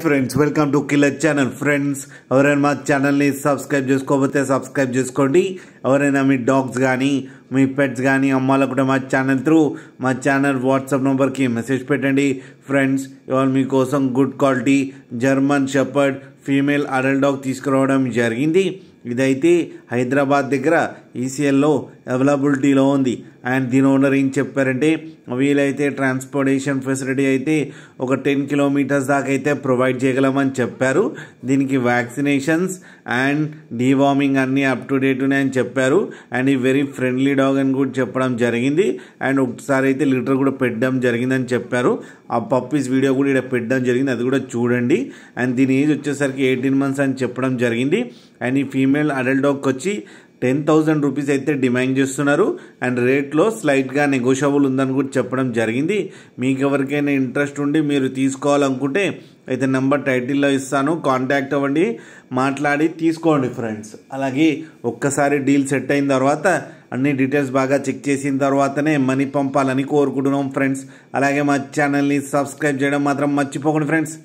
Friends welcome to killer channel. Friends ఎవరైనా మా ఛానల్ని సబ్స్క్రైబ్ చేసుకోకపోతే సబ్స్క్రైబ్ చేసుకోండి. ఎవరైనా మీ డాగ్స్ కానీ మీ పెట్స్ కానీ అమ్మాలనుకుంటే మా ఛానల్ వాట్సాప్ నెంబర్కి మెసేజ్ పెట్టండి. ఫ్రెండ్స్ ఇవాళ మీకోసం good quality German shepherd female adult dog తీసుకురావడం జరిగింది. ఇదైతే హైదరాబాద్ దగ్గర ఈసీఎల్లో అవైలబిలిటీలో ఉంది. అండ్ దీని ఓనర్ ఏం చెప్పారంటే వీలైతే ట్రాన్స్పోర్టేషన్ ఫెసిలిటీ అయితే ఒక 10 కిలోమీటర్స్ దాకా అయితే ప్రొవైడ్ చేయగలమని చెప్పారు. దీనికి వ్యాక్సినేషన్స్ అండ్ డీవార్మింగ్ అన్నీ అప్ టు డేట్ ఉన్నాయని చెప్పారు. అండ్ ఈ వెరీ ఫ్రెండ్లీ డాగ్ అని కూడా చెప్పడం జరిగింది. అండ్ ఒకసారి అయితే లిటర్ కూడా పెట్టడం జరిగిందని చెప్పారు. ఆ పప్పీస్ వీడియో కూడా ఇక్కడ పెట్టడం జరిగింది, అది కూడా చూడండి. అండ్ దీని ఏజ్ వచ్చేసరికి 18 మంత్స్ అని చెప్పడం జరిగింది. అండ్ ఈ ఫీమేల్ అడల్ట్ డాగ్కి వచ్చి 10,000 రూపీస్ అయితే డిమాండ్ చేస్తున్నారు. అండ్ రేట్లో స్లైట్గా నెగోషియబుల్ ఉందని కూడా చెప్పడం జరిగింది. మీకు ఎవరికైనా ఇంట్రెస్ట్ ఉండి మీరు తీసుకోవాలనుకుంటే అయితే నెంబర్ టైటిల్లో ఇస్తాను, కాంటాక్ట్ అవ్వండి, మాట్లాడి తీసుకోండి ఫ్రెండ్స్. అలాగే ఒక్కసారి డీల్ సెట్ అయిన తర్వాత అన్ని డీటెయిల్స్ బాగా చెక్ చేసిన తర్వాతనే మనీ పంపాలని కోరుకుంటున్నాం ఫ్రెండ్స్. అలాగే మా ఛానల్ని సబ్స్క్రైబ్ చేయడం మాత్రం మర్చిపోకండి ఫ్రెండ్స్.